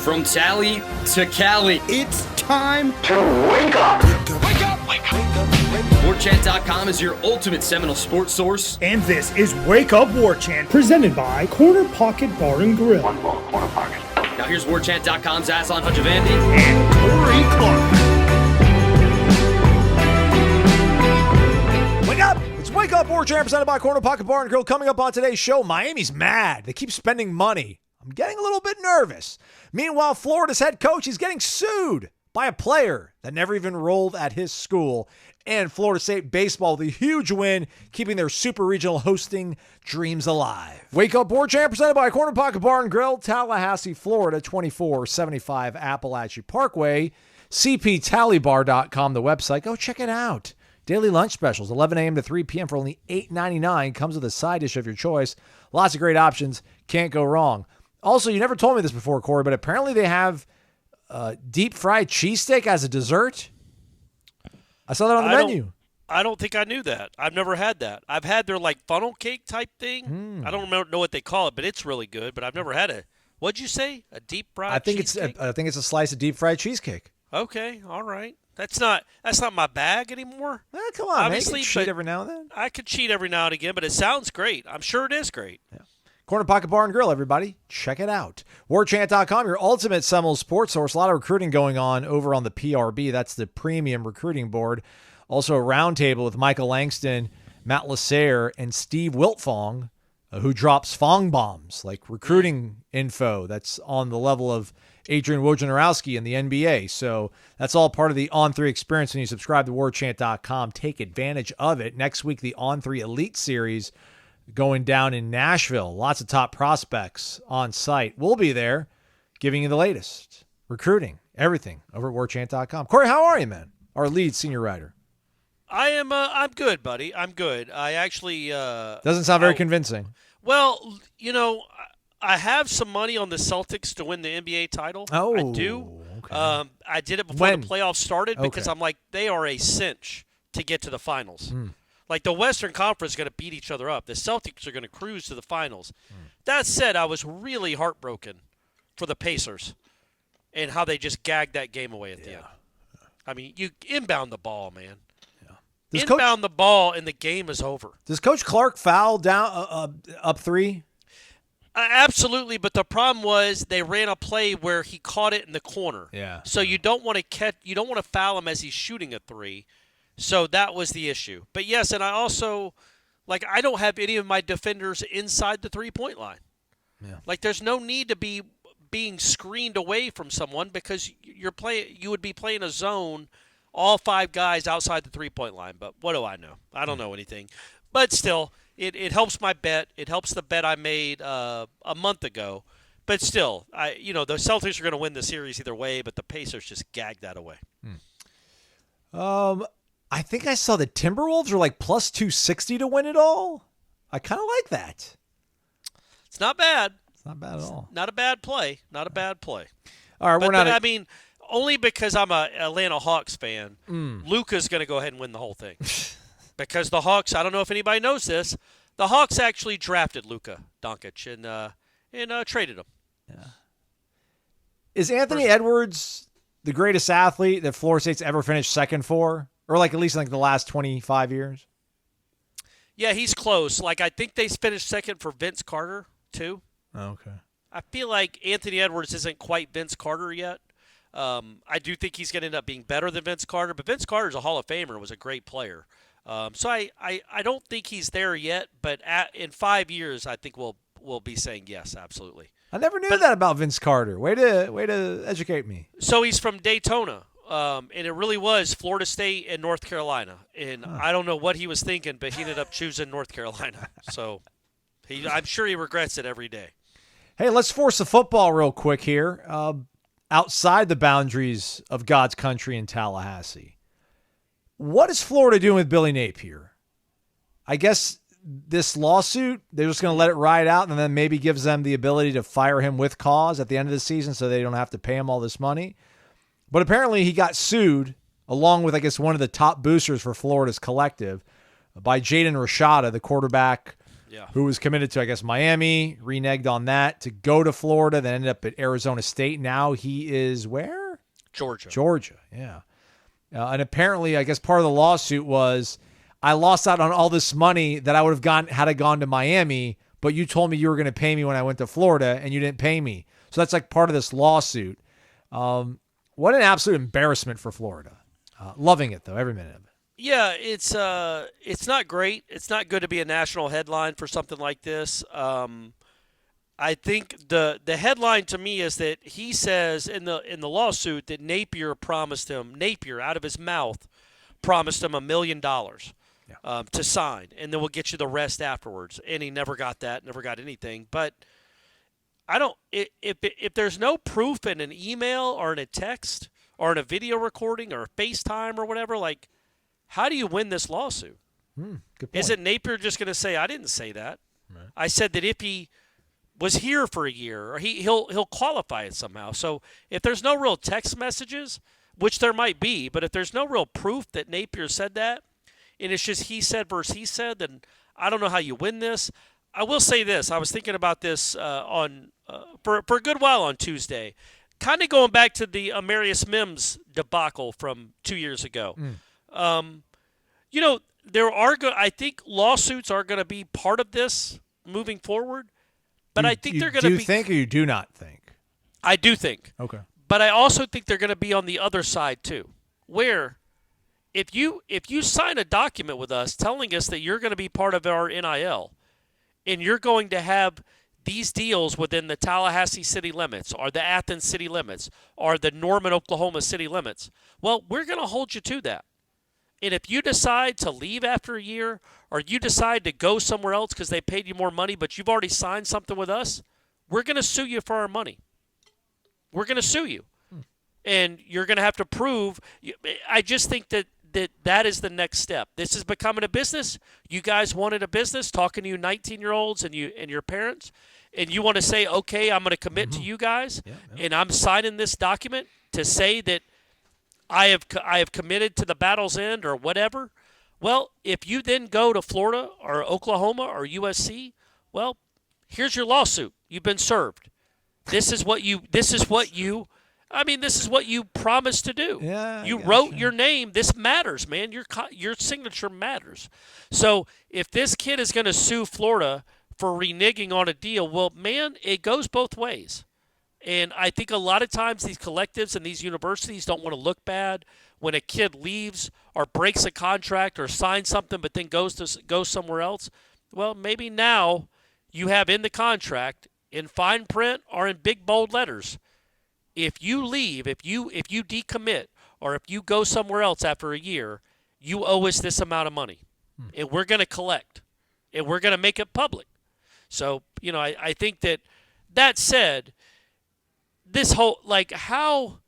From Tally to Cali, It's time to wake up. Wake up! Wake up! Warchant.com is your ultimate Seminole sports source. And this is Wake Up Warchant, presented by Corner Pocket Bar and Grill. One ball, corner pocket. Now here's Warchant.com's Aslan Hajavandi And Corey Clark. Wake up! It's Wake Up Warchant presented by Corner Pocket Bar and Grill. Coming up on today's show, Miami's mad. They keep spending money. I'm getting a little bit nervous. Meanwhile, Florida's head coach is getting sued by a player that never even enrolled at his school. And Florida State baseball, the huge win, keeping their super regional hosting dreams alive. Wake Up Warchant presented by Corner Pocket Bar and Grill, Tallahassee, Florida, 2475 Appalachia Parkway. CPTallybar.com, the website. Go check it out. Daily lunch specials, 11 a.m. to 3 p.m. for only $8.99. Comes with a side dish of your choice. Lots of great options. Can't go wrong. Also, you never told me this before, Corey, but apparently they have deep fried cheesesteak as a dessert. I saw that on the menu. I don't think I knew that. I've never had that. I've had their like funnel cake type thing. I don't know what they call it, but it's really good. But I've never had it. What'd you say? A deep fried cheesecake? I think it's a slice of deep fried cheesecake. Okay, all right. That's not my bag anymore. Come on, obviously, man. You can cheat every now and then. I could cheat every now and again, but it sounds great. I'm sure it is great. Yeah. Corner Pocket Bar and Grill, everybody. Check it out. Warchant.com, your ultimate Seminoles sports source. A lot of recruiting going on over on the PRB. That's the premium recruiting board. Also a roundtable with Michael Langston, Matt Lasser, and Steve Wiltfong, who drops Fong bombs, like recruiting info that's on the level of Adrian Wojnarowski in the NBA. So that's all part of the On3 experience when you subscribe to Warchant.com. Take advantage of it. Next week, the On3 Elite Series going down in Nashville. Lots of top prospects on site. We'll be there giving you the latest. Recruiting, everything over at Warchant.com. Corey, how are you, man? Our lead senior writer. I'm good, buddy. I'm good. I actually doesn't sound very convincing. Well, I have some money on the Celtics to win the NBA title. Oh, I do. Okay. I did it before When? the playoffs started because Okay. I'm like, they are a cinch to get to the finals. Like the Western Conference is going to beat each other up. The Celtics are going to cruise to the finals. That said, I was really heartbroken for the Pacers and how they just gagged that game away at the end. I mean, you inbound the ball, man. Inbound the ball and the game is over. Does Coach Clark foul down up three? Absolutely, but the problem was they ran a play where he caught it in the corner. Yeah. So you don't want to foul him as he's shooting a three. So that was the issue. But yes, and I also I don't have any of my defenders inside the 3-point line. Yeah. Like there's no need to be being screened away from someone because you would be playing a zone, all 5 guys outside the 3-point line. But what do I know? I don't know anything. But still, it helps my bet. It helps the bet I made a month ago. But still, the Celtics are going to win the series either way, but the Pacers just gagged that away. I think I saw the Timberwolves are like plus 260 to win it all. I kind of like that. It's not bad. It's not bad at all. Not a bad play. Not a bad play. All right, I mean, only because I'm a Atlanta Hawks fan, Luka's going to go ahead and win the whole thing. Because the Hawks, I don't know if anybody knows this, the Hawks actually drafted Luka Doncic and traded him. Yeah. Is Anthony Edwards the greatest athlete that Florida State's ever finished second for? Or at least the last 25 years? Yeah, he's close. I think they finished second for Vince Carter, too. Oh, okay. I feel like Anthony Edwards isn't quite Vince Carter yet. I do think he's going to end up being better than Vince Carter, but Vince Carter's a Hall of Famer and was a great player. So I don't think he's there yet, but in 5 years, I think we'll be saying yes, absolutely. I never knew that about Vince Carter. Way to educate me. So he's from Daytona, and it really was Florida State and North Carolina. And I don't know what he was thinking, but he ended up choosing North Carolina. So I'm sure he regrets it every day. Hey, let's force the football real quick here. Outside the boundaries of God's country in Tallahassee. What is Florida doing with Billy Napier? I guess this lawsuit, they're just going to let it ride out and then maybe gives them the ability to fire him with cause at the end of the season so they don't have to pay him all this money. But apparently he got sued along with, I guess, one of the top boosters for Florida's collective by Jaden Rashada, the quarterback who was committed to, I guess, Miami, reneged on that to go to Florida, then ended up at Arizona State. Now he is where? Georgia, yeah. And apparently, I guess part of the lawsuit was I lost out on all this money that I would have gotten had I gone to Miami, but you told me you were going to pay me when I went to Florida, and you didn't pay me. So that's like part of this lawsuit. What an absolute embarrassment for Florida. Loving it, though, every minute of it. Yeah, it's not great. It's not good to be a national headline for something like this. I think the headline to me is that he says in the lawsuit that Napier out of his mouth promised him $1 million to sign, and then we'll get you the rest afterwards. And he never got that, never got anything. But I don't if there's no proof in an email or in a text or in a video recording or FaceTime or whatever, like, how do you win this lawsuit? Good point. Isn't Napier just going to say, I didn't say that? Right. I said that if he was here for a year, or he'll qualify it somehow. So if there's no real text messages, which there might be, but if there's no real proof that Napier said that, and it's just he said versus he said, then I don't know how you win this. I will say this. I was thinking about this for a good while on Tuesday, kind of going back to the Amarius Mims debacle from 2 years ago. I think lawsuits are going to be part of this moving forward, but I think they're going to be. Do you think or you do not think? I do think. Okay. But I also think they're going to be on the other side too, where if you sign a document with us telling us that you're going to be part of our NIL, and you're going to have these deals within the Tallahassee city limits or the Athens city limits or the Norman, Oklahoma city limits, well, we're going to hold you to that. And if you decide to leave after a year or you decide to go somewhere else because they paid you more money, but you've already signed something with us, we're going to sue you for our money. We're going to sue you. And you're going to have to prove. I just think that is the next step. This is becoming a business. You guys wanted a business, talking to you 19-year-olds and your parents, and you want to say, okay, I'm going to commit to you guys, and I'm signing this document to say that I have committed to the battle's end or whatever. Well, if you then go to Florida or Oklahoma or USC, well, here's your lawsuit. You've been served. This is what you promised to do. Yeah, you wrote your name. This matters, man. Your signature matters. So if this kid is going to sue Florida for reneging on a deal, well, man, it goes both ways. And I think a lot of times these collectives and these universities don't want to look bad when a kid leaves or breaks a contract or signs something but then goes somewhere else. Well, maybe now you have in the contract, in fine print or in big bold letters, if you leave, if you decommit, or if you go somewhere else after a year, you owe us this amount of money. And we're going to collect. And we're going to make it public. So, I think that said, this whole, how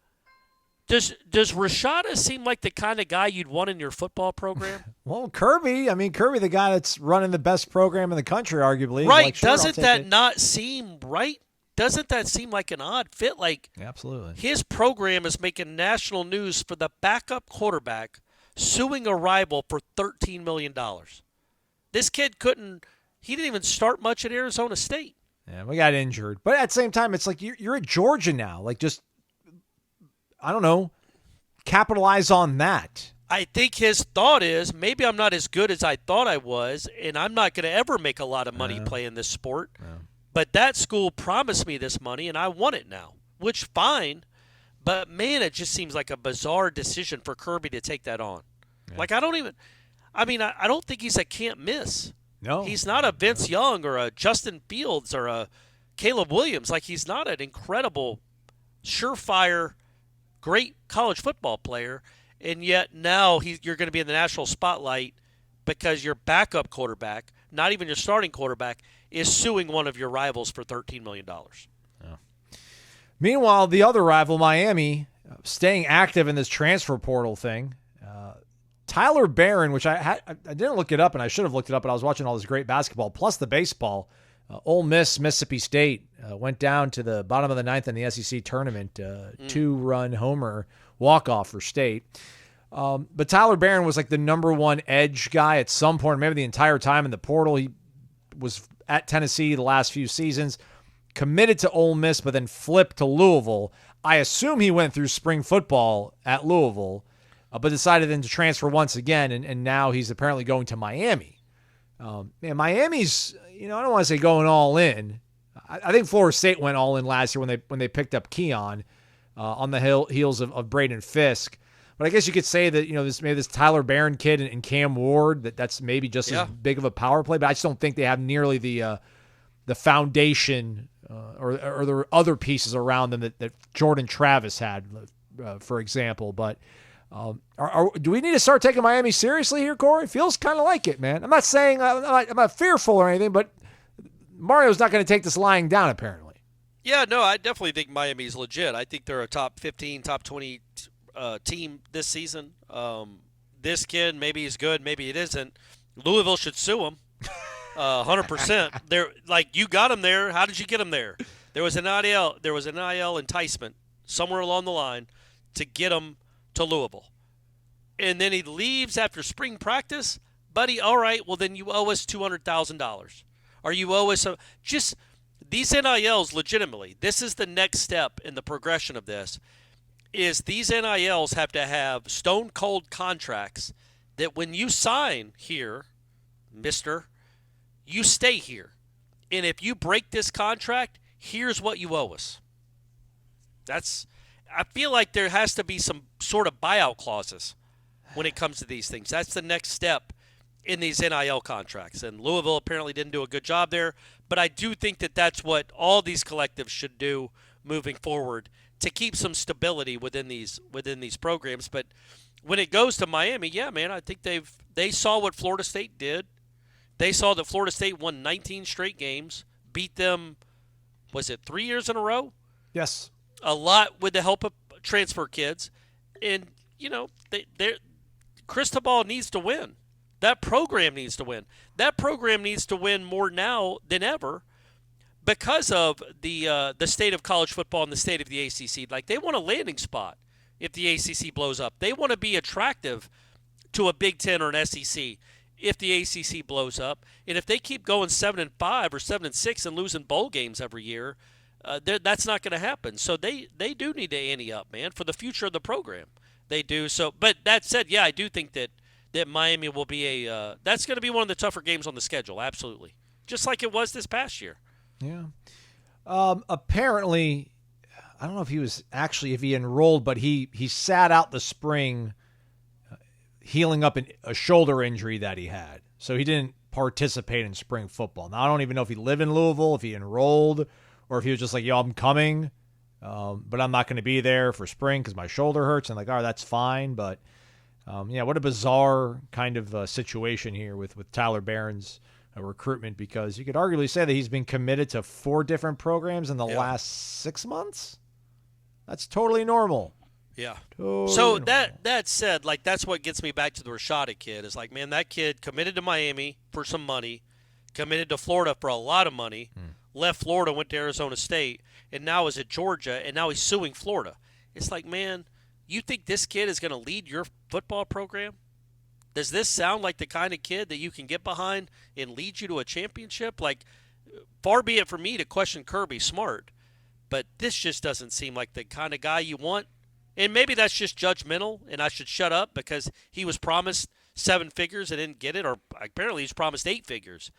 does Rashada seem like the kind of guy you'd want in your football program? Well, Kirby, the guy that's running the best program in the country, arguably. Right. Doesn't that not seem right? Doesn't that seem like an odd fit? Absolutely. His program is making national news for the backup quarterback suing a rival for $13 million. This kid he didn't even start much at Arizona State. Yeah, we got injured. But at the same time, it's like you're at Georgia now. I don't know, capitalize on that. I think his thought is, maybe I'm not as good as I thought I was, and I'm not going to ever make a lot of money playing this sport. Yeah. But that school promised me this money, and I want it now, which fine. But, man, it just seems like a bizarre decision for Kirby to take that on. Yeah. I don't think he's a can't miss. No. He's not a Vince Young or a Justin Fields or a Caleb Williams. He's not an incredible, surefire, great college football player, and yet now you're going to be in the national spotlight because your backup quarterback, not even your starting quarterback, is suing one of your rivals for $13 million. Yeah. Meanwhile, the other rival, Miami, staying active in this transfer portal thing. Tyler Barron, which I didn't look it up, and I should have looked it up, but I was watching all this great basketball, plus the baseball. Ole Miss, Mississippi State went down to the bottom of the ninth in the SEC tournament, 2-run homer walk-off for State. But Tyler Barron was the number one edge guy at some point, maybe the entire time in the portal. He was at Tennessee the last few seasons, committed to Ole Miss, but then flipped to Louisville. I assume he went through spring football at Louisville, but decided then to transfer once again, and now he's apparently going to Miami. Miami's, I don't want to say going all in. I think Florida State went all in last year when they picked up Keon on the heels of Braden Fisk. But I guess you could say that this Tyler Barron kid and Cam Ward that's maybe just as big of a power play, but I just don't think they have nearly the foundation or there are other pieces around them that Jordan Travis had, for example. But do we need to start taking Miami seriously here, Corey? Feels kind of like it, man. I'm not saying I'm not fearful or anything, but Mario's not going to take this lying down, apparently. Yeah, no, I definitely think Miami's legit. I think they're a top 15, top 20 team this season. This kid, maybe he's good, maybe it isn't. Louisville should sue him. 100%. They're like, you got him there. How did you get him there? There was an NIL enticement somewhere along the line to get him to Louisville. And then he leaves after spring practice. Buddy, all right, well, then you owe us $200,000. Or you owe us just these NILs legitimately. This is the next step in the progression of this, is these NILs have to have stone cold contracts that when you sign here, mister, you stay here. And if you break this contract, here's what you owe us. I feel like there has to be some sort of buyout clauses when it comes to these things. That's the next step in these NIL contracts. And Louisville apparently didn't do a good job there. But I do think that that's what all these collectives should do moving forward to keep some stability within these programs. But when it goes to Miami, yeah, man, I think they saw what Florida State did. They saw that Florida State won 19 straight games, beat them, was it 3 years in a row? Yes. A lot with the help of transfer kids. And, Cristobal needs to win. That program needs to win. That program needs to win more now than ever because of the state of college football and the state of the ACC. Like, they want a landing spot if the ACC blows up. They want to be attractive to a Big Ten or an SEC if the ACC blows up. And if they keep going 7-5 or 7-6 and losing bowl games every year, that's not going to happen. So they do need to ante up, man, for the future of the program. They do. So, but that said, yeah, I do think that Miami will be that's going to be one of the tougher games on the schedule, absolutely. Just like it was this past year. Yeah. Apparently, I don't know if he enrolled, but he sat out the spring healing up a shoulder injury that he had. So he didn't participate in spring football. Now, I don't even know if he lived in Louisville, if he enrolled, or if he was just like, yo, I'm coming, but I'm not going to be there for spring because my shoulder hurts. And like, all right, that's fine. But, what a bizarre kind of situation here with Tyler Barron's recruitment, because you could arguably say that he's been committed to 4 different programs in the last 6 months. That's totally normal. Yeah. Totally so normal. that said, like, that's what gets me back to the Rashada kid. Is like, man, that kid committed to Miami for some money, committed to Florida for a lot of money, left Florida, went to Arizona State, and now is at Georgia, and now he's suing Florida. It's like, man, you think this kid is going to lead your football program? Does this sound like the kind of kid that you can get behind and lead you to a championship? Like, far be it for me to question Kirby Smart, but this just doesn't seem like the kind of guy you want. And maybe that's just judgmental, and I should shut up because he was promised 7 figures and didn't get it, or apparently he's promised 8 figures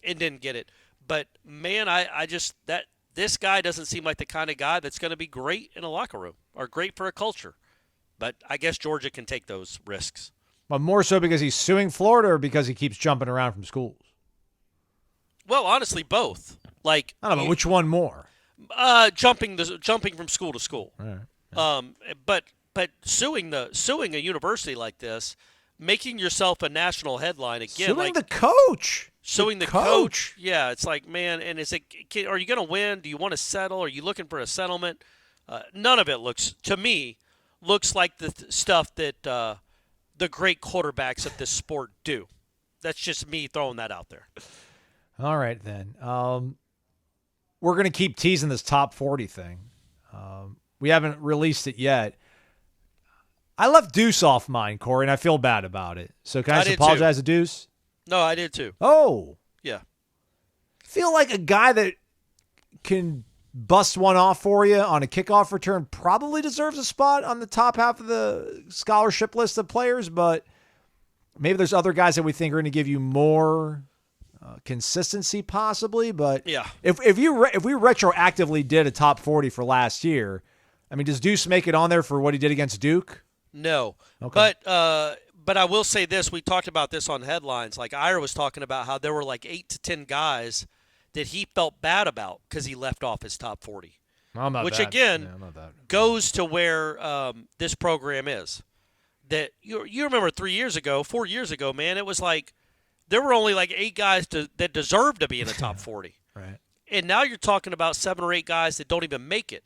and didn't get it. But, man, I just – that this guy doesn't seem like the kind of guy that's going to be great in a locker room or great for a culture. But I guess Georgia can take those risks. But more so because he's suing Florida or because he keeps jumping around from schools? Well, honestly, both. Like, I don't know, which one more? Jumping from school to school. All right. But suing a university like this, making yourself a national headline again. Suing the coach. Suing the coach. Yeah, it's like, man, and is it? Are you going to win? Do you want to settle? Are you looking for a settlement? None of it looks like the stuff that the great quarterbacks of this sport do. That's just me throwing that out there. All right, then. We're going to keep teasing this top 40 thing. We haven't released it yet. I left Deuce off mine, Corey, and I feel bad about it. So can I just apologize to Deuce? No, I did too. Oh. Yeah. feel like a guy that can bust one off for you on a kickoff return probably deserves a spot on the top half of the scholarship list of players, but maybe there's other guys that we think are going to give you more consistency possibly. But yeah, if we retroactively did a top 40 for last year, I mean, does Deuce make it on there for what he did against Duke? No. Okay. But I will say this. We talked about this on headlines. Like Ira was talking about how there were like 8 to 10 guys that he felt bad about because he left off his top 40. Which, again, goes to where this program is. That you remember 4 years ago, man, it was like there were only like 8 guys that deserved to be in the top 40. Right. And now you're talking about 7 or 8 guys that don't even make it.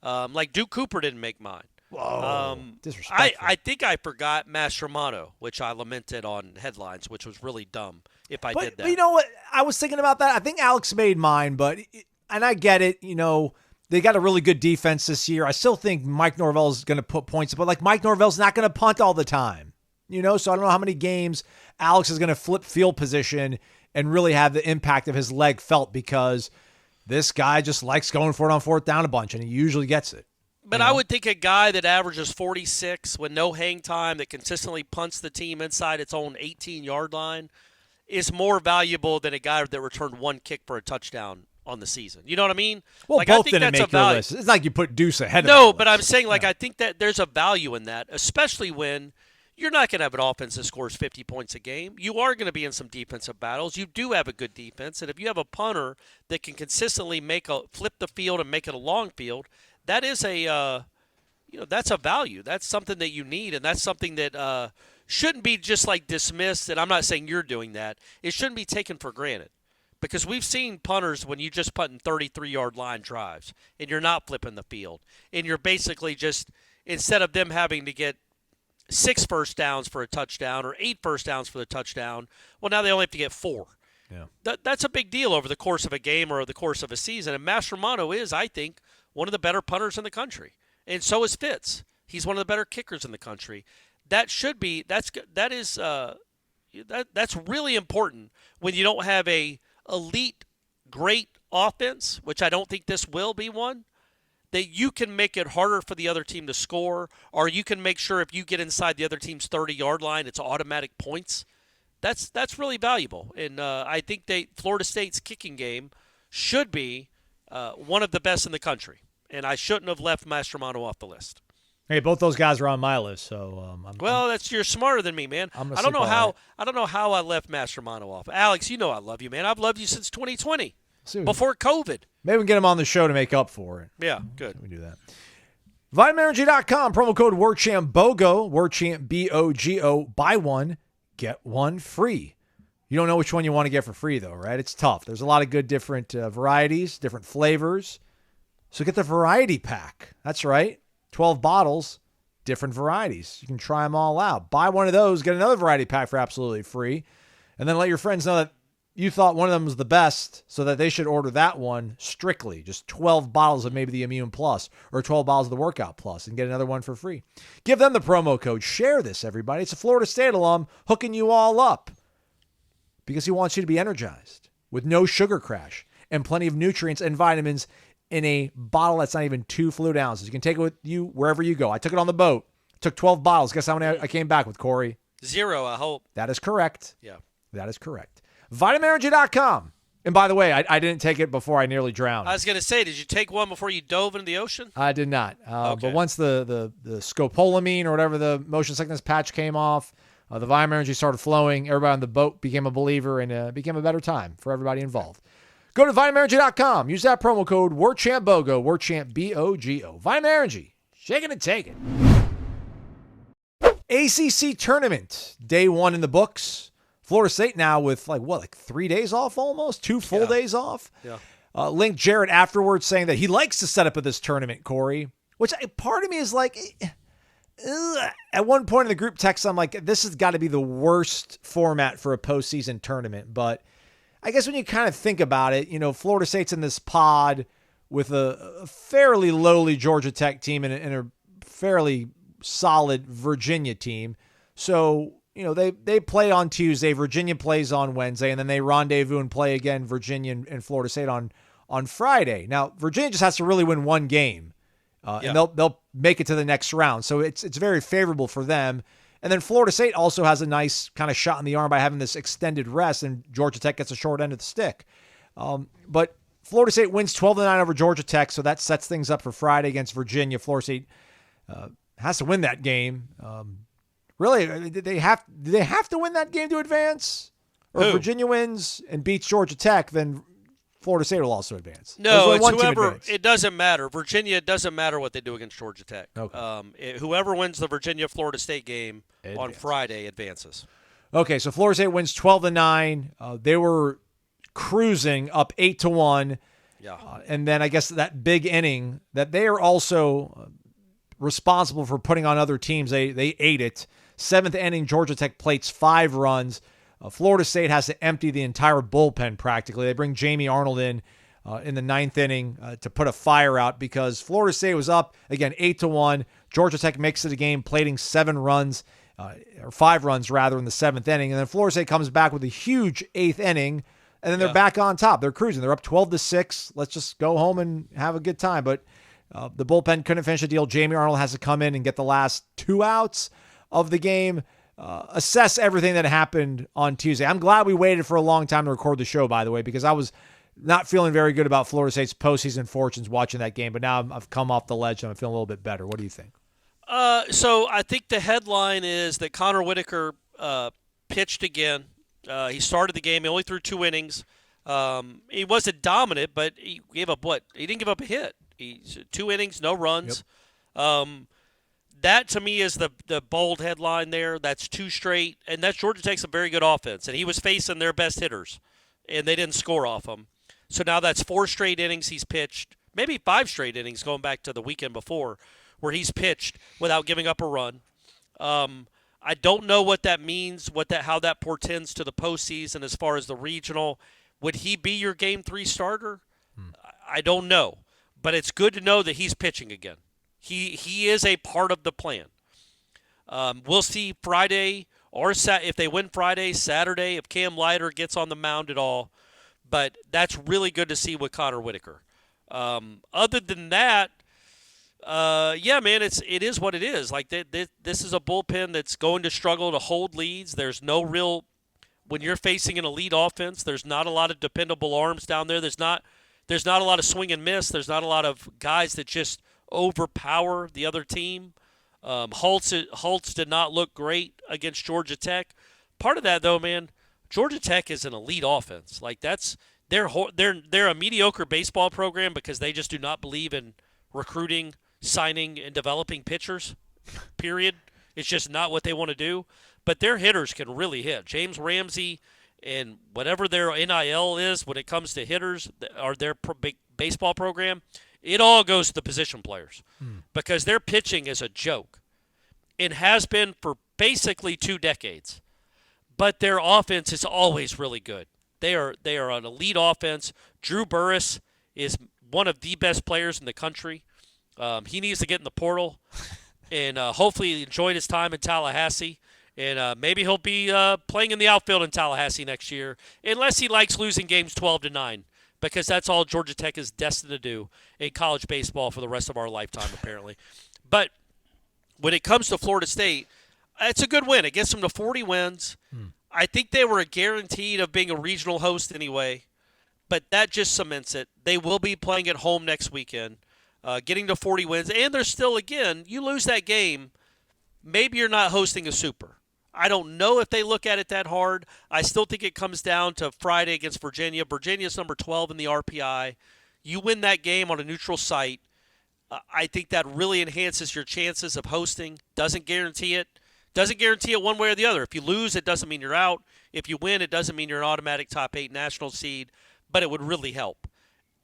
Like Duke Cooper didn't make mine. Whoa, disrespectful. I think I forgot Mastromano, which I lamented on headlines, which was really dumb if I did that. But you know what? I was thinking about that. I think Alex made mine, and I get it. You know, they got a really good defense this year. I still think Mike Norvell is going to put points, but like Mike Norvell's not going to punt all the time. You know, so I don't know how many games Alex is going to flip field position and really have the impact of his leg felt because this guy just likes going for it on fourth down a bunch, and he usually gets it. But I would think a guy that averages 46 with no hang time, that consistently punts the team inside its own 18-yard line, is more valuable than a guy that returned 1 kick for a touchdown on the season. You know what I mean? Well, like, both I think didn't that's make your list. It's like you put Deuce ahead of No, that but list. I'm saying, like, I think that there's a value in that, especially when you're not going to have an offense that scores 50 points a game. You are going to be in some defensive battles. You do have a good defense, and if you have a punter that can consistently flip the field and make it a long field, that is that's a value. That's something that you need, and that's something that shouldn't be just like dismissed. And I'm not saying you're doing that. It shouldn't be taken for granted, because we've seen punters when you just punt in 33-yard line drives and you're not flipping the field, and you're basically just, instead of them having to get 6 first downs for a touchdown or 8 first downs for the touchdown, well, now they only have to get 4. Yeah. That's a big deal over the course of a game or the course of a season. And Mastromano is, I think, one of the better punters in the country. And so is Fitz. He's one of the better kickers in the country. That's really important when you don't have a elite, great offense, which I don't think this will be one, that you can make it harder for the other team to score, or you can make sure if you get inside the other team's 30-yard line, it's automatic points. That's really valuable. And I think Florida State's kicking game should be one of the best in the country. And I shouldn't have left Mastromano off the list. Hey, both those guys are on my list, so you're smarter than me, man. I don't know how I left Mastromano off. Alex, you know I love you, man. I've loved you since 2020, before COVID. Maybe we can get him on the show to make up for it. Yeah, good. We do that. VitaminEnergy.com, promo code WARCHAMP BOGO, WARCHAMP BOGO. Buy one, get one free. You don't know which one you want to get for free, though, right? It's tough. There's a lot of good different varieties, different flavors. So get the variety pack. That's right. 12 bottles, different varieties. You can try them all out. Buy one of those, get another variety pack for absolutely free, and then let your friends know that you thought one of them was the best so that they should order that one strictly. Just 12 bottles of maybe the Immune Plus or 12 bottles of the Workout Plus and get another one for free. Give them the promo code. Share this, everybody. It's a Florida State alum hooking you all up because he wants you to be energized with no sugar crash and plenty of nutrients and vitamins in a bottle that's not even 2 fluid ounces. You can take it with you wherever you go. I took it on the boat. Took 12 bottles. Guess how many I came back with, Corey? 0, I hope. That is correct. Yeah. That is correct. VitaminEnergy.com. And by the way, I didn't take it before I nearly drowned. I was going to say, did you take one before you dove into the ocean? I did not. Okay. But once the scopolamine or whatever the motion sickness patch came off, the Vitamin Energy started flowing. Everybody on the boat became a believer, and it became a better time for everybody involved. Go to VitaminEnergy.com. Use that promo code WARCHAMPBOGO, WARCHAMP BOGO. Vitamin Energy, shaking and taking. ACC Tournament, day 1 in the books. Florida State now with like 3 days off almost? 2 full days off? Yeah. Linked Jarrett afterwards saying that he likes the setup of this tournament, Corey, which part of me is like, at one point in the group text, I'm like, this has got to be the worst format for a postseason tournament, but I guess when you kind of think about it, Florida State's in this pod with a fairly lowly Georgia Tech team and a fairly solid Virginia team. So they play on Tuesday. Virginia plays on Wednesday, and then they rendezvous and play again, Virginia and Florida State on Friday. Now, Virginia just has to really win one game, and they'll make it to the next round. So it's very favorable for them. And then Florida State also has a nice kind of shot in the arm by having this extended rest, and Georgia Tech gets a short end of the stick. But Florida State wins 12-9 over Georgia Tech, so that sets things up for Friday against Virginia. Florida State has to win that game. Really, do they have to win that game to advance? Or if Virginia wins and beats Georgia Tech, then Florida State will also advance. No, it's whoever. It doesn't matter. Virginia, it doesn't matter what they do against Georgia Tech. Okay. Whoever wins the Virginia-Florida State game on Friday advances. Okay, so Florida State wins 12-9. They were cruising up 8-1. Yeah. And then I guess that big inning that they are also responsible for putting on other teams. They ate it. Seventh inning, Georgia Tech plates 5 runs. Florida State has to empty the entire bullpen practically. They bring Jamie Arnold in the ninth inning to put a fire out because Florida State was up, again, 8-1. Georgia Tech makes it a game, plating 7 runs, or 5 runs rather, in the 7th inning. And then Florida State comes back with a huge 8th inning, and then they're back on top. They're cruising. They're up 12-6. Let's just go home and have a good time. But the bullpen couldn't finish the deal. Jamie Arnold has to come in and get the last 2 outs of the game. Assess everything that happened on Tuesday. I'm glad we waited for a long time to record the show, by the way, because I was not feeling very good about Florida State's postseason fortunes watching that game. But now I've come off the ledge and I'm feeling a little bit better. What do you think? So I think the headline is that Connor Whitaker pitched again. He started the game. He only threw 2 innings. He wasn't dominant, but he gave up what? He didn't give up a hit. 2 innings, no runs. Yep. That, to me, is the bold headline there. That's 2 straight, and that's Georgia Tech's a very good offense, and he was facing their best hitters, and they didn't score off him. So now that's 4 straight innings he's pitched, maybe 5 straight innings going back to the weekend before, where he's pitched without giving up a run. I don't know what that means, how that portends to the postseason as far as the regional. Would he be your Game 3 starter? I don't know, but it's good to know that he's pitching again. He is a part of the plan. We'll see Friday or if they win Friday, Saturday, if Cam Leiter gets on the mound at all. But that's really good to see with Connor Whitaker. Other than that, man, it is what it is. Like this is a bullpen that's going to struggle to hold leads. There's no real when you're facing an elite offense. There's not a lot of dependable arms down there. There's not a lot of swing and miss. There's not a lot of guys that just overpower the other team. Holtz did not look great against Georgia Tech. Part of that, though, man, Georgia Tech is an elite offense. Like they're a mediocre baseball program because they just do not believe in recruiting, signing, and developing pitchers. Period. It's just not what they want to do. But their hitters can really hit. James Ramsey and whatever their NIL is when it comes to hitters or their baseball program. It all goes to the position players because their pitching is a joke. It has been for basically 2 decades. But their offense is always really good. They are an elite offense. Drew Burress is one of the best players in the country. He needs to get in the portal and hopefully he enjoyed his time in Tallahassee. And maybe he'll be playing in the outfield in Tallahassee next year unless he likes losing games 12-9. Because that's all Georgia Tech is destined to do in college baseball for the rest of our lifetime, apparently. But when it comes to Florida State, it's a good win. It gets them to 40 wins. I think they were guaranteed of being a regional host anyway, but that just cements it. They will be playing at home next weekend, getting to 40 wins. And there's still, again, you lose that game, maybe you're not hosting a super. I don't know if they look at it that hard. I still think it comes down to Friday against Virginia. Virginia's number 12 in the RPI. You win that game on a neutral site. I think that really enhances your chances of hosting. Doesn't guarantee it. Doesn't guarantee it one way or the other. If you lose, it doesn't mean you're out. If you win, it doesn't mean you're an automatic top 8 national seed. But it would really help.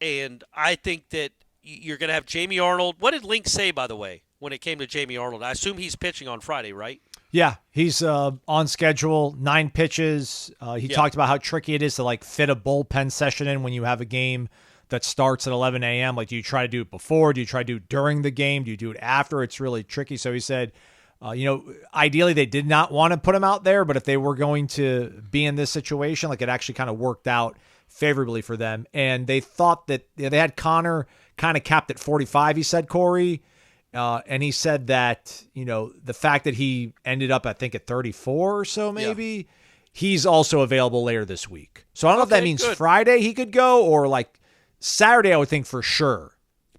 And I think that you're going to have Jamie Arnold. What did Link say, by the way, when it came to Jamie Arnold? I assume he's pitching on Friday, right? Yeah, he's on schedule, 9 pitches. He talked about how tricky it is to fit a bullpen session in when you have a game that starts at 11 a.m. Like, do you try to do it before? Do you try to do it during the game? Do you do it after? It's really tricky. So he said Ideally they did not want to put him out there, but if they were going to be in this situation, like it actually kind of worked out favorably for them. And they thought that they had Connor kind of capped at 45, he said, Corey. And he said that, the fact that he ended up, I think, at 34 or so, maybe, he's also available later this week. So I don't know if that means Friday he could go or like Saturday, I would think for sure.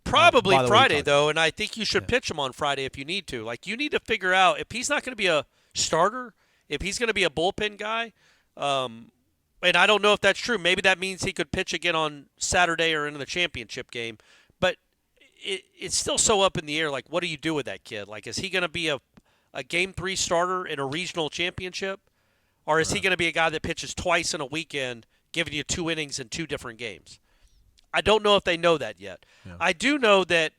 Probably Friday, though, and I think you should pitch him on Friday if you need to. Like, you need to figure out if he's not going to be a starter, if he's going to be a bullpen guy, and I don't know if that's true. Maybe that means he could pitch again on Saturday or in the championship game. But it's still so up in the air. Like, what do you do with that kid? Like, is he going to be a Game 3 starter in a regional championship? Or is he going to be a guy that pitches twice in a weekend, giving you 2 innings in 2 different games? I don't know if they know that yet. Yeah. I do know that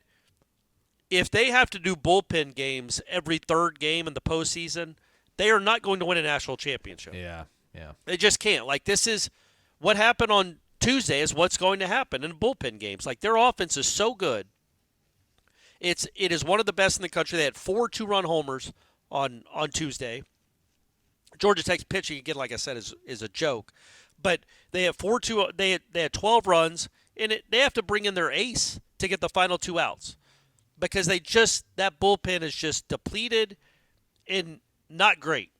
if they have to do bullpen games every third game in the postseason, they are not going to win a national championship. Yeah. They just can't. Like, this is what happened on Tuesday is what's going to happen in bullpen games. Like, their offense is so good. It is one of the best in the country. They had 4 2-run homers on Tuesday. Georgia Tech's pitching, again, like I said, is a joke. But they have 4-2. They had 12 runs. And they have to bring in their ace to get the final 2 outs because that bullpen is just depleted and not great.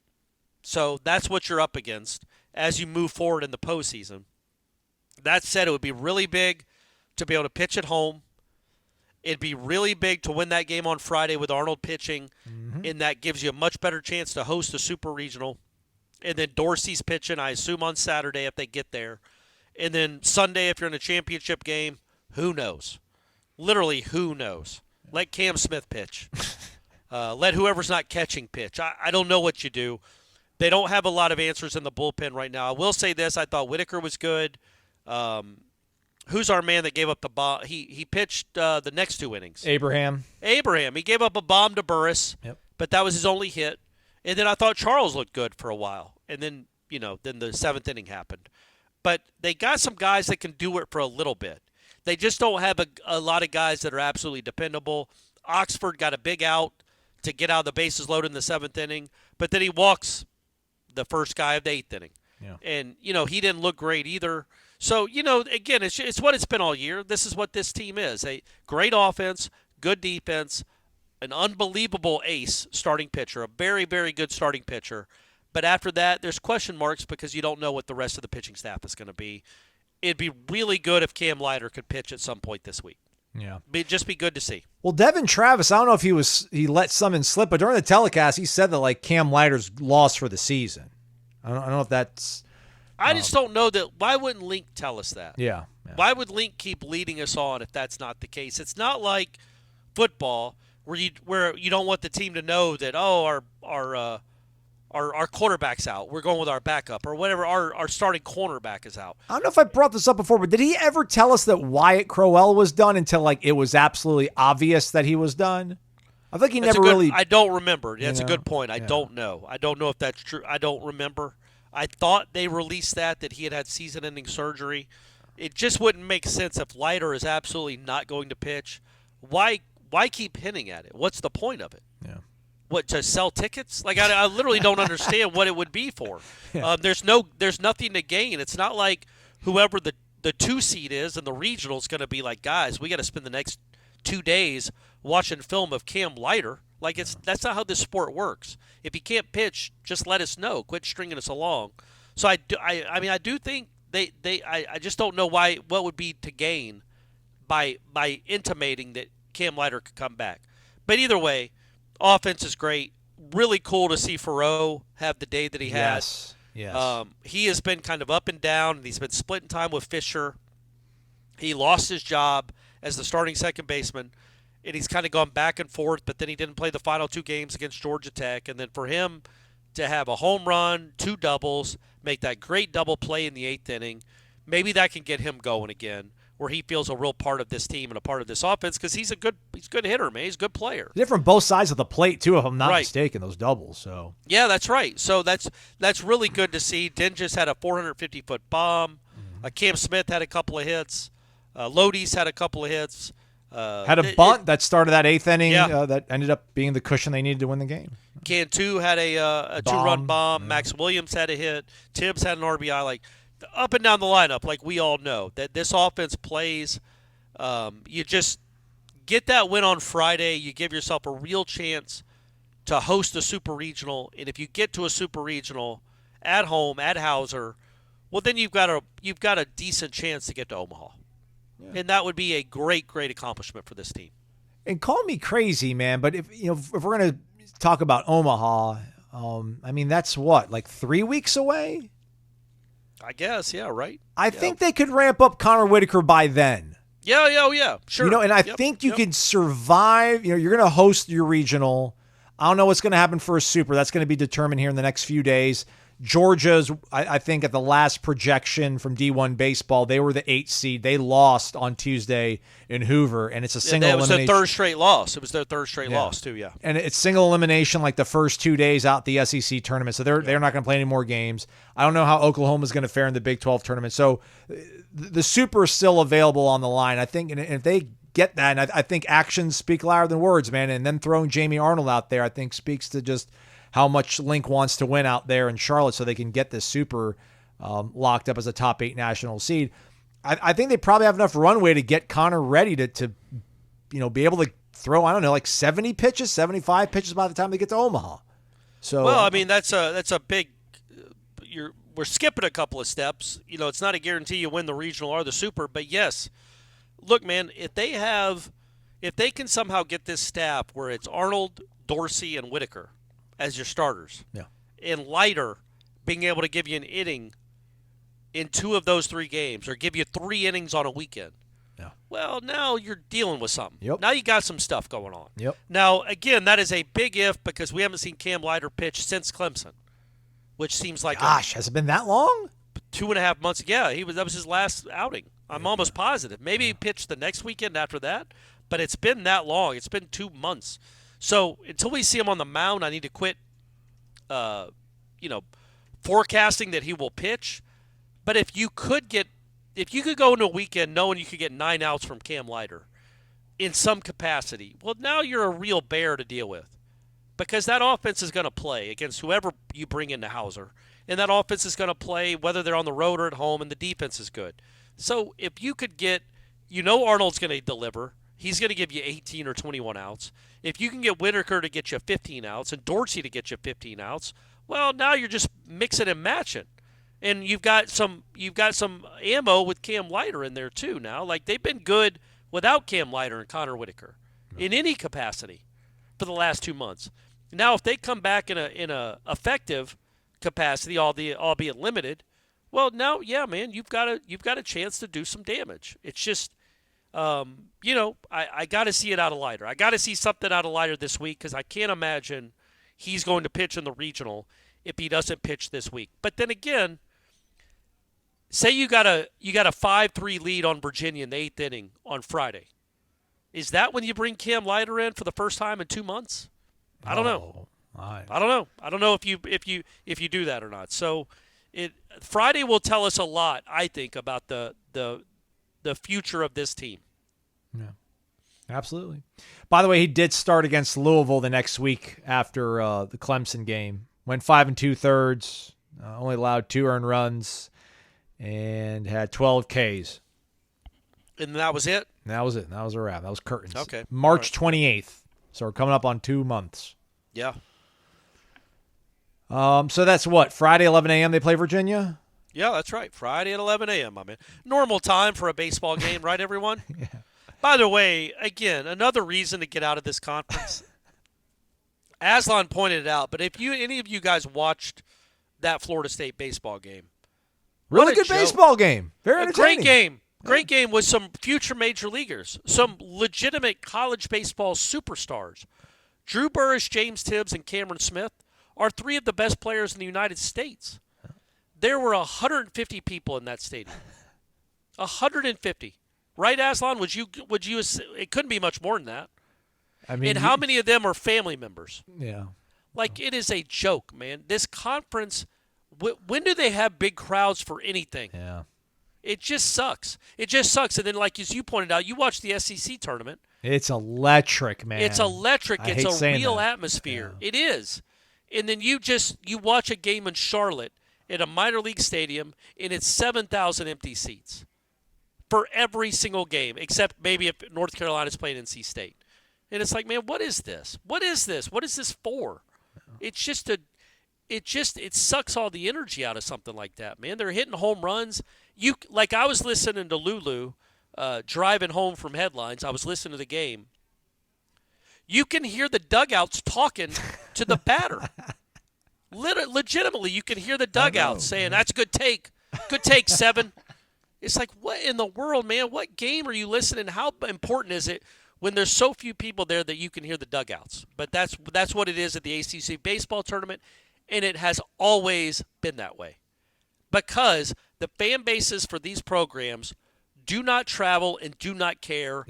So that's what you're up against as you move forward in the postseason. That said, it would be really big to be able to pitch at home. It'd be really big to win that game on Friday with Arnold pitching, and that gives you a much better chance to host a super regional. And then Dorsey's pitching, I assume, on Saturday if they get there. And then Sunday, if you're in a championship game, who knows? Literally, who knows? Let Cam Smith pitch. Let whoever's not catching pitch. I don't know what you do. They don't have a lot of answers in the bullpen right now. I will say this. I thought Whitaker was good. Who's our man that gave up the bomb? He pitched the next 2 innings. Abraham. He gave up a bomb to Burris, but that was his only hit. And then I thought Charles looked good for a while. And then, then the 7th inning happened. But they got some guys that can do it for a little bit. They just don't have a lot of guys that are absolutely dependable. Oxford got a big out to get out of the bases loaded in the 7th inning, but then he walks the first guy of the 8th inning. Yeah. And, he didn't look great either. So, again, it's what it's been all year. This is what this team is. A great offense, good defense, an unbelievable ace starting pitcher, a very, very good starting pitcher. But after that, there's question marks because you don't know what the rest of the pitching staff is going to be. It'd be really good if Cam Leiter could pitch at some point this week. Yeah. It'd just be good to see. Well, Devin Travis, I don't know if he let something slip, but during the telecast, he said that like Cam Leiter's lost for the season. I don't know if that's. I just don't know that. Why wouldn't Link tell us that? Yeah. Why would Link keep leading us on if that's not the case? It's not like football where you don't want the team to know that our quarterback's out. We're going with our backup or whatever. Our starting cornerback is out. I don't know if I brought this up before, but did he ever tell us that Wyatt Crowell was done until like it was absolutely obvious that he was done? I think he never really. I don't remember. That's a good point. I don't know. I don't know if that's true. I don't remember. I thought they released that he had season-ending surgery. It just wouldn't make sense if Leiter is absolutely not going to pitch. Why keep hinting at it? What's the point of it? Yeah. What, to sell tickets? Like I literally don't understand what it would be for. Yeah. There's nothing to gain. It's not like whoever the 2 seed is in the regional is going to be like, guys, we got to spend the next 2 days watching film of Cam Leiter. Like that's not how this sport works. If you can't pitch, just let us know. Quit stringing us along. So I do think I just don't know what would be to gain by intimating that Cam Leiter could come back. But either way, offense is great. Really cool to see Farreau have the day that he had. Yes. He has been kind of up and down. He's been splitting time with Fisher. He lost his job as the starting second baseman, and he's kind of gone back and forth, but then he didn't play the final 2 games against Georgia Tech. And then for him to have a home run, 2 doubles, make that great double play in the 8th inning, maybe that can get him going again, where he feels a real part of this team and a part of this offense because he's a good hitter, man. He's a good player. Different both sides of the plate, too, if I'm not mistaken, those doubles. So yeah, that's right. So that's really good to see. Den just had a 450-foot bomb. Cam Smith had a couple of hits. Lodi's had a couple of hits. Had a bunt that started that 8th inning that ended up being the cushion they needed to win the game. Cantu had a two-run bomb. Max Williams had a hit. Tibbs had an RBI. Like, up and down the lineup, like we all know, that this offense plays. You just get that win on Friday. You give yourself a real chance to host a super regional. And if you get to a super regional at home, at Hauser, well, then you've got a decent chance to get to Omaha. Yeah. And that would be a great, great accomplishment for this team. And call me crazy, man, but if we're going to talk about Omaha, I mean, that's what, like 3 weeks away? I guess, yeah, right. I think they could ramp up Connor Whitaker by then. Yeah, sure. And I think you can survive. You're going to host your regional. I don't know what's going to happen for a super. That's going to be determined here in the next few days. Georgia's, I think, at the last projection from D1 baseball, they were the 8th seed. They lost on Tuesday in Hoover, and it's a single elimination. It was their third straight loss. It was their third straight loss, too, yeah. And it's single elimination like the first 2 days out the SEC tournament, so they're not going to play any more games. I don't know how Oklahoma's going to fare in the Big 12 tournament. So the super is still available on the line. I think, and if they get that, and I think actions speak louder than words, man, and then throwing Jamie Arnold out there, I think speaks to just how much Link wants to win out there in Charlotte so they can get this super locked up as a top 8 national seed. I think they probably have enough runway to get Connor ready to be able to throw, I don't know, like 70 pitches, 75 pitches by the time they get to Omaha. So, well, I mean, that's a big we're skipping a couple of steps. It's not a guarantee you win the regional or the super, but yes. Look, man, if they can somehow get this staff where it's Arnold, Dorsey, and Whitaker as your starters, and Leiter being able to give you an inning in 2 of those 3 games or give you 3 innings on a weekend, well, now you're dealing with something. Yep. Now you got some stuff going on. Yep. Now, again, that is a big if because we haven't seen Cam Leiter pitch since Clemson, which seems like has it been that long? 2.5 months. Yeah, that was his last outing. I'm almost positive. Maybe he pitched the next weekend after that, but it's been that long. It's been 2 months. So until we see him on the mound, I need to quit, forecasting that he will pitch. But if you could go into a weekend knowing you could get 9 outs from Cam Leiter in some capacity, well, now you're a real bear to deal with because that offense is going to play against whoever you bring into Hauser, and that offense is going to play whether they're on the road or at home, and the defense is good. So if you could get, Arnold's going to deliver. He's going to give you 18 or 21 outs. If you can get Whitaker to get you 15 outs and Dorsey to get you 15 outs, well, now you're just mixing and matching. And you've got some ammo with Cam Leiter in there too now. Like they've been good without Cam Leiter and Connor Whitaker in any capacity for the last 2 months. Now if they come back in a effective capacity, albeit limited, well, now, yeah, man, you've got a chance to do some damage. It's just, I got to see it out of Leiter. I got to see something out of Leiter this week because I can't imagine he's going to pitch in the regional if he doesn't pitch this week. But then again, say you got a 5-3 lead on Virginia in the 8th inning on Friday. Is that when you bring Cam Leiter in for the first time in 2 months? I don't know. I don't know. I don't know if you do that or not. So Friday will tell us a lot, I think, about the future of this team. Yeah, absolutely. By the way, he did start against Louisville the next week after the Clemson game. Went 5 2/3, only allowed 2 earned runs, and had 12 Ks. And that was it? That was it. That was a wrap. That was curtains. Okay. March 28th. So we're coming up on 2 months. Yeah. So that's what? Friday, 11 a.m. they play Virginia? Yeah, that's right. Friday at 11 a.m., I mean. Normal time for a baseball game, right, everyone? Yeah. By the way, again, another reason to get out of this conference. Aslan pointed it out, but if any of you guys watched that Florida State baseball game. Really good baseball game. Very entertaining. Great game. Great game with some future major leaguers, some legitimate college baseball superstars. Drew Burris, James Tibbs, and Cameron Smith are 3 of the best players in the United States. There were 150 people in that stadium. 150. Right, Aslan? Would you? It couldn't be much more than that. I mean, and how many of them are family members? Yeah. Like, it is a joke, man. This conference, when do they have big crowds for anything? Yeah. It just sucks. It just sucks. And then, like as you pointed out, you watch the SEC tournament. It's electric, man. It's electric. It's a real atmosphere. Yeah. It is. And then you watch a game in Charlotte at a minor league stadium, and it's 7,000 empty seats for every single game, except maybe if North Carolina's playing NC State. And it's like, man, what is this? What is this? What is this for? It's just it sucks all the energy out of something like that, man. They're hitting home runs. I was listening to Lulu driving home from headlines. I was listening to the game. You can hear the dugouts talking to the batter. Legitimately, you can hear the dugouts saying, "That's a good take. Good take, 7." It's like, what in the world, man? What game are you listening? How important is it when there's so few people there that you can hear the dugouts? But that's what it is at the ACC Baseball Tournament, and it has always been that way. Because the fan bases for these programs do not travel and do not care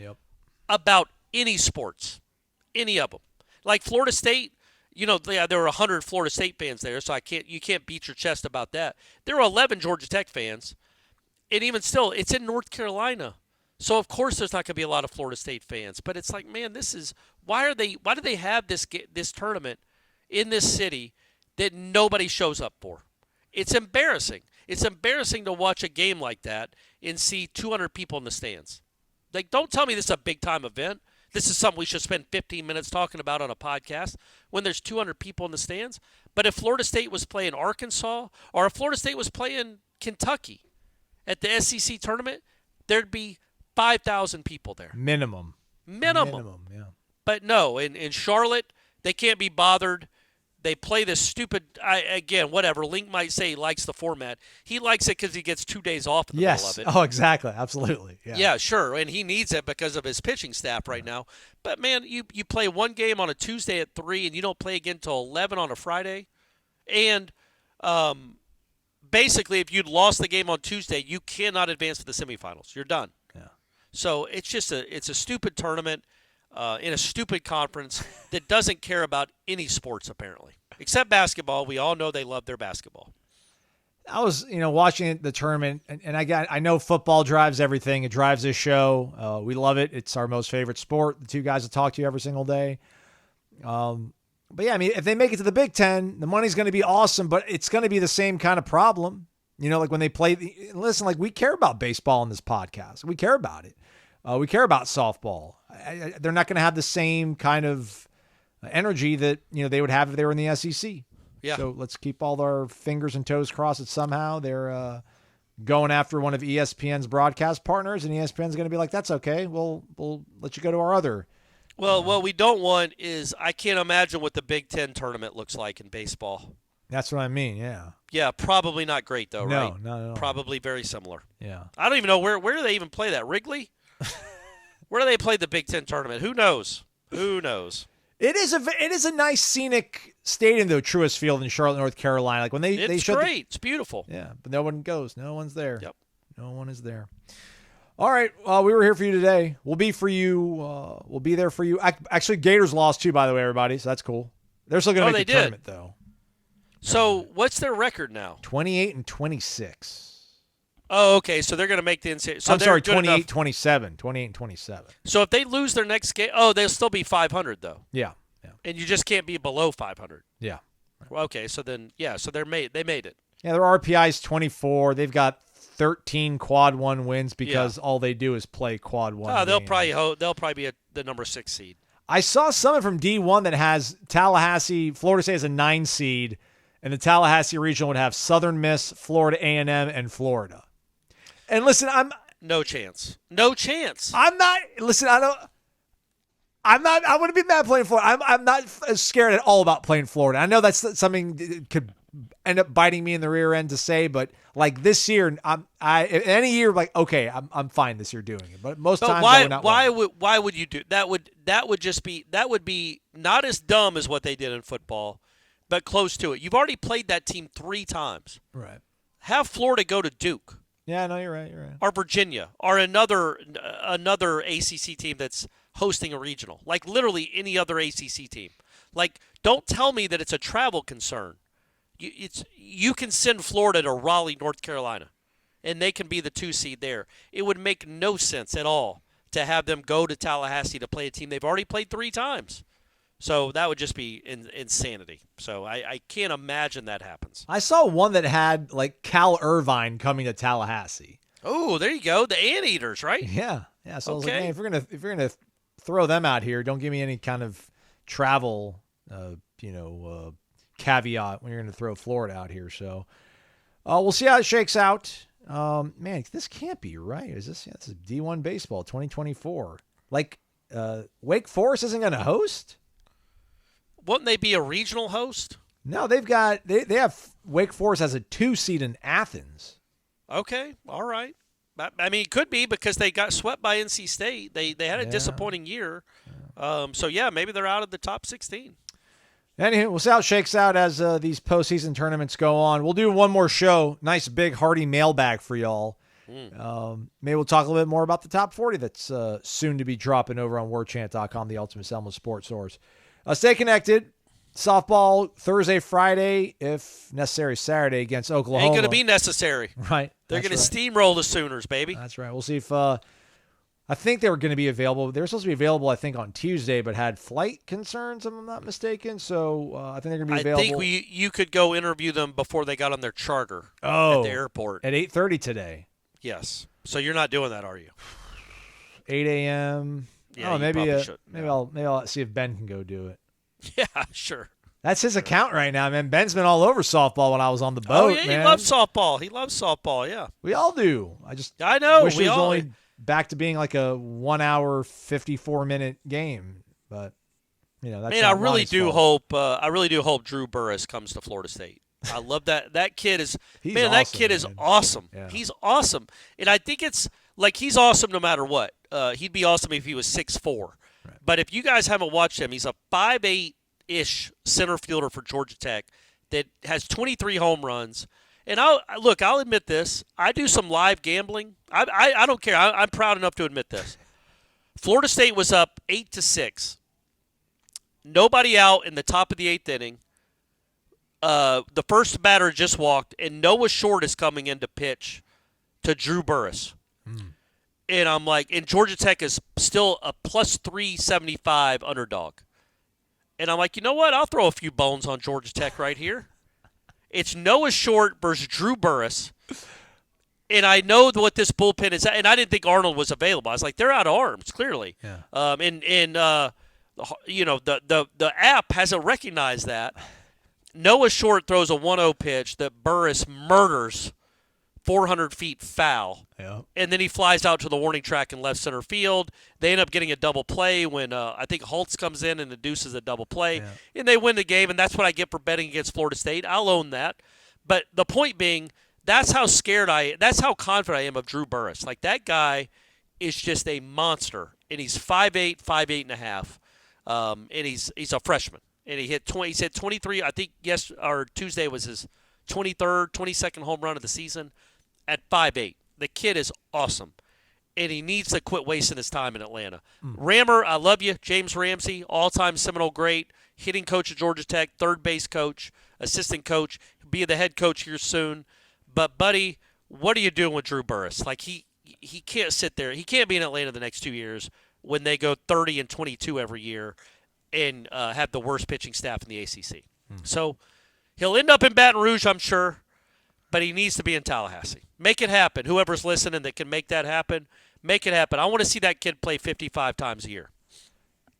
about any sports, any of them. Like Florida State, there were 100 Florida State fans there, so you can't beat your chest about that. There were 11 Georgia Tech fans, and even still, it's in North Carolina. So of course there's not going to be a lot of Florida State fans, but it's like, man, why do they have this tournament in this city that nobody shows up for? It's embarrassing. It's embarrassing to watch a game like that and see 200 people in the stands. Like, don't tell me this is a big-time event. This is something we should spend 15 minutes talking about on a podcast when there's 200 people in the stands. But if Florida State was playing Arkansas or if Florida State was playing Kentucky at the SEC tournament, there'd be 5,000 people there. Minimum, yeah. But no, in Charlotte, they can't be bothered. They play this stupid, whatever. Link might say he likes the format. He likes it because he gets 2 days off in the middle of it. Oh, exactly. Absolutely. Yeah, sure. And he needs it because of his pitching staff right now. But, man, you play one game on a Tuesday at 3 and you don't play again until 11 on a Friday. And basically, if you'd lost the game on Tuesday, you cannot advance to the semifinals. You're done. Yeah. So it's a stupid tournament. In a stupid conference that doesn't care about any sports, apparently. Except basketball. We all know they love their basketball. I was, watching the tournament, and I know football drives everything. It drives this show. We love it. It's our most favorite sport. The two guys that talk to you every single day. But, yeah, I mean, if they make it to the Big Ten, the money's going to be awesome, but it's going to be the same kind of problem. Like when they play – listen, like we care about baseball on this podcast. We care about it. We care about softball. They're not going to have the same kind of energy that they would have if they were in the SEC. Yeah. So let's keep all our fingers and toes crossed that somehow they're going after one of ESPN's broadcast partners, and ESPN's going to be like, "That's okay. We'll let you go to our other." Well, what we don't want is I can't imagine what the Big Ten tournament looks like in baseball. That's what I mean. Yeah. Yeah, probably not great though, right? No, not at all. Probably very similar. Yeah. I don't even know where do they even play that? Wrigley? Where do they play the Big Ten tournament? Who knows? It is a nice scenic stadium though, Truist Field in Charlotte, North Carolina. Like when it's great. It's beautiful. Yeah, but no one goes. No one's there. Yep. No one is there. All right. We were here for you today. We'll be for you. We'll be there for you. Actually, Gators lost too, by the way, everybody. So that's cool. They're still going to make the tournament though. So what's their record now? 28-26. Oh, okay. So they're going to make the NCAA. So I'm sorry, 28-27. 28-27. So if they lose their next game, they'll still be 500 though. Yeah. And you just can't be below 500. Yeah. Okay. So then, so they made it. Yeah, their RPI is 24. They've got 13 quad 1 wins because all they do is play quad 1. Oh, they'll probably be the number 6 seed. I saw someone from D1 that has Tallahassee. Florida State as a 9 seed, and the Tallahassee regional would have Southern Miss, Florida A&M, and Florida. And listen, no chance. No chance. I'm not. Listen, I wouldn't be mad playing Florida. I'm not scared at all about playing Florida. I know that's something that could end up biting me in the rear end to say, but like this year, any year, like okay, I'm fine this year doing it. But most times, why would you do that? That would be not as dumb as what they did in football, but close to it. You've already played that team 3 times. Right. Have Florida go to Duke. Yeah, no, you're right. Or Virginia, or another ACC team that's hosting a regional, like literally any other ACC team. Like, don't tell me that it's a travel concern. You can send Florida to Raleigh, North Carolina, and they can be the 2 seed there. It would make no sense at all to have them go to Tallahassee to play a team they've already played 3 times. So that would just be insanity. So I can't imagine that happens. I saw one that had like Cal Irvine coming to Tallahassee. Oh, there you go. The anteaters, right? Yeah. So I was like, Okay. man, if you're gonna throw them out here, don't give me any kind of travel, caveat when you're gonna throw Florida out here. So we'll see how it shakes out. Man, this can't be right. Is this? Yeah, this is D1 baseball 2024. Like, Wake Forest isn't gonna host? Wouldn't they be a regional host? No, they have Wake Forest as a 2 seed in Athens. Okay, all right. I mean, it could be because they got swept by NC State. They had a disappointing year. So, maybe they're out of the top 16. Anyway, we'll see how it shakes out as these postseason tournaments go on. We'll do one more show. Nice, big, hearty mailbag for y'all. Maybe we'll talk a little bit more about the top 40 that's soon to be dropping over on warchant.com, the ultimate Seminoles sports source. Stay connected. Softball Thursday, Friday, if necessary Saturday against Oklahoma. Ain't going to be necessary. Right. They're going to steamroll the Sooners, baby. That's right. We'll see if I think they were going to be available. They were supposed to be available, I think, on Tuesday, but had flight concerns, if I'm not mistaken. So I think they're going to be available. I think you could go interview them before they got on their charter at the airport. At 8:30 today. Yes. So you're not doing that, are you? 8 a.m. Yeah, maybe maybe I'll see if Ben can go do it. Yeah, sure. That's his account right now, man. Ben's been all over softball when I was on the boat. Yeah, man. he loves softball. Yeah. We all do. I know. Wish it was only back to being like a 1 hour 54-minute game, but that's. Man, I really do hope Drew Burris comes to Florida State. I love that. That kid is that kid is awesome. Yeah. He's awesome, and I think it's like he's awesome no matter what. He'd be awesome if he was 6'4". Right. But if you guys haven't watched him, he's a 5'8"-ish center fielder for Georgia Tech that has 23 home runs. And I'll admit this. I do some live gambling. I don't care. I'm proud enough to admit this. Florida State was up 8-6. Nobody out in the top of the 8th inning. The first batter just walked, and Noah Short is coming in to pitch to Drew Burris. And I'm like, and Georgia Tech is still a plus 375 underdog. And I'm like, you know what? I'll throw a few bones on Georgia Tech right here. It's Noah Short versus Drew Burris. And I know what this bullpen is. And I didn't think Arnold was available. I was like, they're out of arms, clearly. Yeah. The app hasn't recognized that. Noah Short throws a 1-0 pitch that Burris murders 400 feet foul. Yeah. And then he flies out to the warning track in left center field. They end up getting a double play when I think Holtz comes in and induces a double play. Yeah. And they win the game, and that's what I get for betting against Florida State. I'll own that. But the point being, that's how confident I am of Drew Burris. Like, that guy is just a monster. And he's 5'8", 5'8.5". And he's a freshman. And he's hit 23, I think Tuesday was his 22nd home run of the season at 5'8". The kid is awesome, and he needs to quit wasting his time in Atlanta. Rammer, I love you. James Ramsey, all-time Seminole great, hitting coach at Georgia Tech, third base coach, assistant coach, be the head coach here soon. But, buddy, what are you doing with Drew Burris? Like, he can't sit there. He can't be in Atlanta the next 2 years when they go 30-22 every year and have the worst pitching staff in the ACC. So he'll end up in Baton Rouge, I'm sure, but he needs to be in Tallahassee. Make it happen. Whoever's listening that can make that happen, make it happen. I want to see that kid play 55 times a year.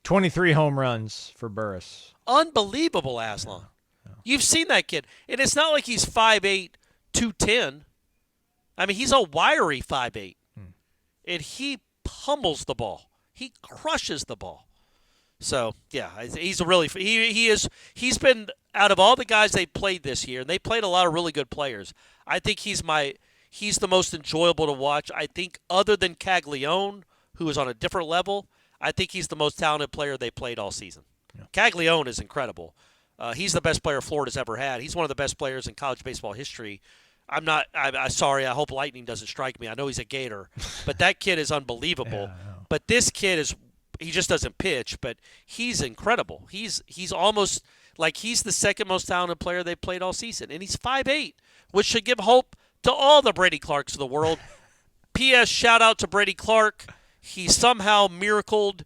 23 home runs for Burris. Unbelievable, Aslan. Yeah. You've seen that kid. And it's not like he's 5'8", 210. I mean, he's a wiry 5'8". And he pummels the ball. He crushes the ball. So, yeah, he's a really he's been, out of all the guys they played this year, and they played a lot of really good players, I think he's the most enjoyable to watch. I think other than Caglione, who is on a different level, I think he's the most talented player they played all season. Yeah. Caglione is incredible. He's the best player Florida's ever had. He's one of the best players in college baseball history. I'm sorry, I hope lightning doesn't strike me. I know he's a Gator, but that kid is unbelievable. Yeah, but this kid he just doesn't pitch, but he's incredible. He's almost like he's the second most talented player they've played all season, and he's 5'8", which should give hope to all the Brady Clarks of the world. P.S. Shout out to Brady Clark. He somehow miracled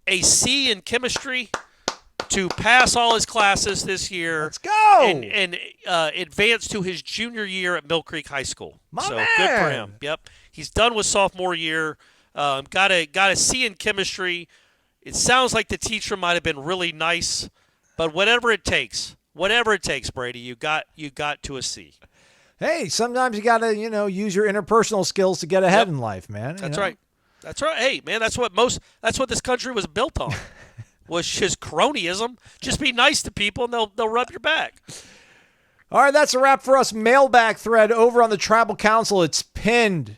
a C in chemistry to pass all his classes this year. Let's go! And advance to his junior year at Mill Creek High School. My so man. good for him. Yep. He's done with sophomore year. Got a C in chemistry. It sounds like the teacher might have been really nice, but whatever it takes, Brady, you got to a C. Hey, sometimes you got to, use your interpersonal skills to get ahead in life, man. That's right. That's right. Hey, man, that's what this country was built on. Was just cronyism. Just be nice to people and they'll rub your back. All right, that's a wrap for us. Mailbag thread over on the Tribal Council. It's pinned,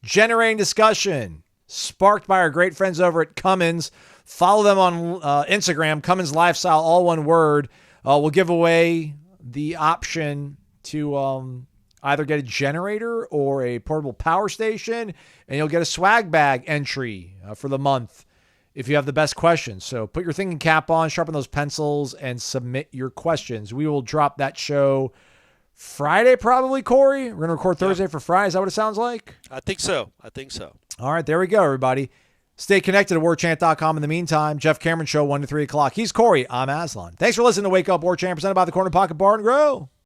generating discussion, sparked by our great friends over at Cummins. Follow them on Instagram, Cummins Lifestyle, all one word. We'll give away the option to either get a generator or a portable power station, and you'll get a swag bag entry for the month if you have the best questions. So put your thinking cap on, sharpen those pencils, and submit your questions. We will drop that show Friday probably, Corey. We're going to record Thursday for Friday. Is that what it sounds like? I think so. All right, there we go, everybody. Stay connected at warchant.com. In the meantime, Jeff Cameron Show, 1 to 3 o'clock. He's Corey. I'm Aslan. Thanks for listening to Wake Up Warchant, presented by the Corner Pocket Bar and Grill.